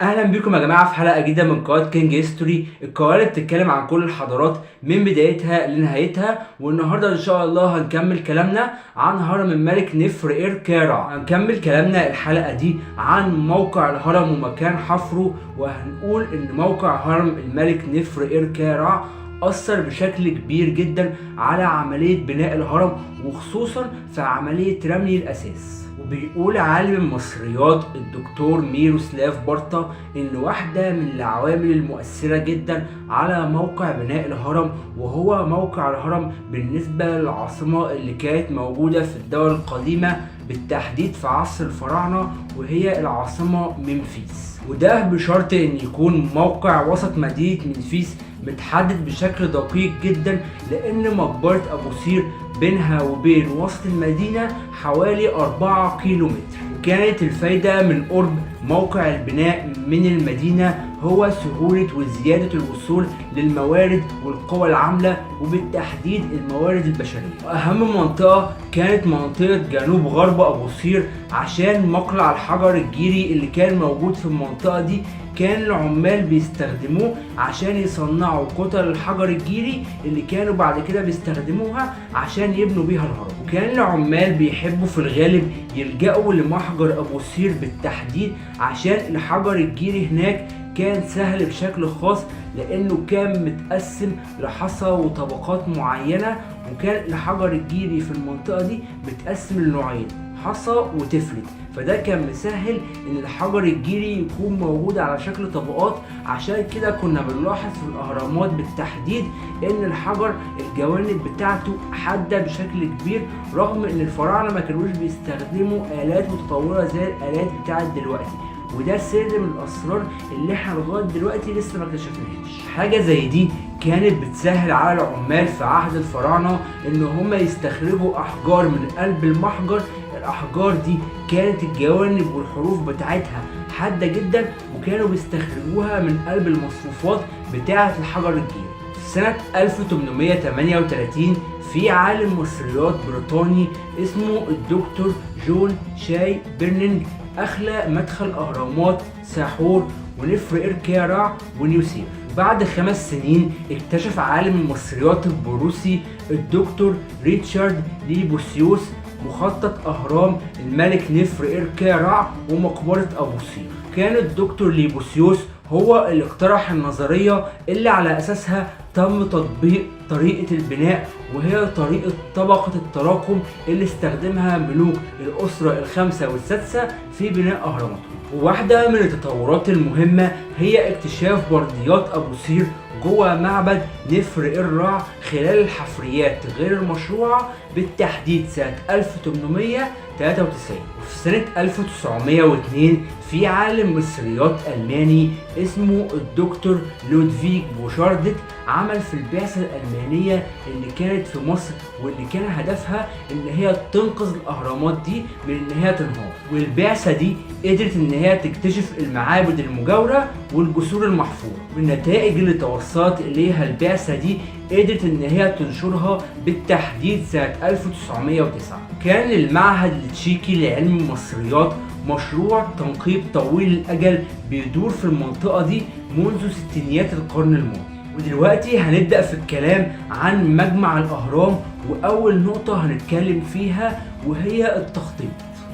اهلا بيكم يا جماعه في حلقه جديده من قناه كينج هيستوري، القناه اللي بتتكلم عن كل الحضارات من بدايتها لنهايتها. والنهارده ان شاء الله هنكمل كلامنا عن هرم الملك نفر إركارع. هنكمل كلامنا الحلقه دي عن موقع الهرم ومكان حفره، وهنقول ان موقع هرم الملك نفر إركارع أثر بشكل كبير جدا على عملية بناء الهرم، وخصوصا في عملية رمي الأساس. وبيقول عالم المصريات الدكتور ميروسلاف بارتا إن واحدة من العوامل المؤثرة جدا على موقع بناء الهرم وهو موقع الهرم بالنسبة للعاصمة اللي كانت موجودة في الدولة القديمة، بالتحديد في عصر الفراعنة، وهي العاصمة ممفيس. وده بشرط ان يكون موقع وسط مدينة ممفيس متحدد بشكل دقيق جدا، لان مقبرة ابو سير بينها وبين وسط المدينة حوالي 4 كيلومتر. وكانت الفايدة من قرب موقع البناء من المدينة هو سهولة وزيادة الوصول للموارد والقوى العاملة، وبالتحديد الموارد البشرية. وأهم منطقة كانت منطقة جنوب غرب أبو سير، عشان مقلع الحجر الجيري اللي كان موجود في المنطقة دي كان العمال بيستخدموه عشان يصنعوا كتل الحجر الجيري اللي كانوا بعد كده بيستخدموها عشان يبنوا بيها الهرم. وكان العمال بيحبوا في الغالب يلجأوا لمحجر أبو سير بالتحديد، عشان الحجر الجيري هناك كان سهل بشكل خاص، لأنه كان متقسم لحصى وطبقات معينة. وكان الحجر الجيري في المنطقة دي متقسم لنوعين، حصى وتفلت، فده كان مسهل ان الحجر الجيري يكون موجود على شكل طبقات. عشان كده كنا بنلاحظ في الاهرامات بالتحديد ان الحجر الجوانب بتاعته حادة بشكل كبير، رغم ان الفراعنة ما كانوش بيستخدموا آلات متطورة زي الآلات بتاعت دلوقتي. وده سر من الاسرار اللي احنا لغايه دلوقتي لسه ما اكتشفناهاش. حاجه زي دي كانت بتسهل على العمال في عهد الفراعنه ان هم يستخرجوا احجار من قلب المحجر. الاحجار دي كانت الجوانب والحروف بتاعتها حاده جدا، وكانوا بيستخرجوها من قلب المصفوفات بتاعه الحجر الجيري. في سنه 1838 في عالم مصريات بريطاني اسمه الدكتور جون شاي بيرنينج أخلى مدخل أهرامات ساحور ونفر إركارع ونيوسير. بعد 5 سنين اكتشف عالم المصريات البروسي الدكتور ريتشارد ليبوسيوس مخطط أهرام الملك نفر إركارع ومقبرة أبو سير. كان الدكتور ليبوسيوس هو اللي اقترح النظرية اللي على أساسها تم تطبيق طريقة البناء، وهي طريقة طبقة التراكم اللي استخدمها ملوك الأسرة الخامسة والسادسة في بناء أهراماتهم. وواحدة من التطورات المهمة هي اكتشاف برديات أبو سير جوه معبد نفر إركارع خلال الحفريات غير المشروعة، بالتحديد سنة 1893. وفي سنة 1902 في عالم مصريات ألماني اسمه الدكتور لودفيج بوشاردت عمل في البعثة الألمانية اللي كانت في مصر، واللي كان هدفها ان هي تنقذ الأهرامات دي من ان هي تنهار. والبعثة دي قدرت ان هي تكتشف المعابد المجاورة والجسور المحفورة. والنتائج اللي توصلت اليها البعثة دي قدرت ان هي تنشرها بالتحديد سنة 1909. كان المعهد التشيكي لعلم المصريات مشروع تنقيب طويل الأجل بيدور في المنطقة دي منذ ستينيات القرن الماضي. ودلوقتي هنبدأ في الكلام عن مجمع الأهرام، وأول نقطة هنتكلم فيها وهي التخطيط.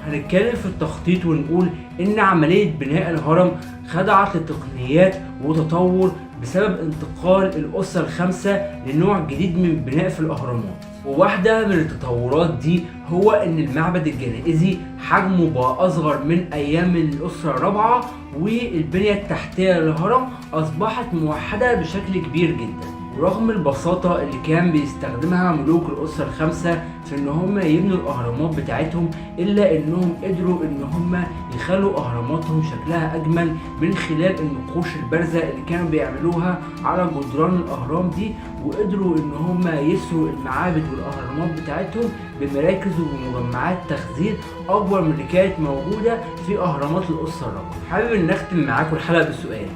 هنتكلم في التخطيط ونقول إن عملية بناء الهرم خضعت لتقنيات وتطور بسبب انتقال الأسرة الخامسة لنوع جديد من البناء في الأهرامات. وواحدة من التطورات دي هو ان المعبد الجنائزي حجمه بقى اصغر من ايام الاسرة الرابعة، والبنية التحتية للهرم اصبحت موحدة بشكل كبير جدا. ورغم البساطة اللي كان بيستخدمها ملوك الأسرة الخامسة في ان هم يبنوا الاهرامات بتاعتهم، الا انهم قدروا ان هم يخلوا اهراماتهم شكلها اجمل من خلال النقوش البارزة اللي كانوا بيعملوها على جدران الاهرام دي. وقدروا ان هم يسروا المعابد والاهرامات بتاعتهم بمراكز ومجمعات تخزين اكبر من اللي كانت موجودة في اهرامات الاسرة الرابعة. حابب ان نختم معاكم الحلقة بسؤال: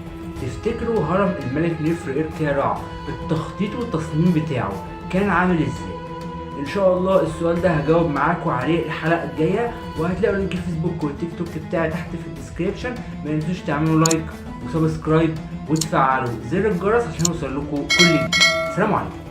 تفتكروا هرم الملك نفر إركارع التخطيط والتصميم بتاعه كان عامل ازاي؟ ان شاء الله السؤال ده هجاوب معاكم عليه الحلقه الجايه، وهتلاقوا لينك الفيسبوك والتيك توك بتاعي تحت في الديسكريبشن. ما تنسوش تعملوا لايك وسبسكرايب وتفعلوا زر الجرس عشان يوصل لكم كل جديد. سلام عليكم.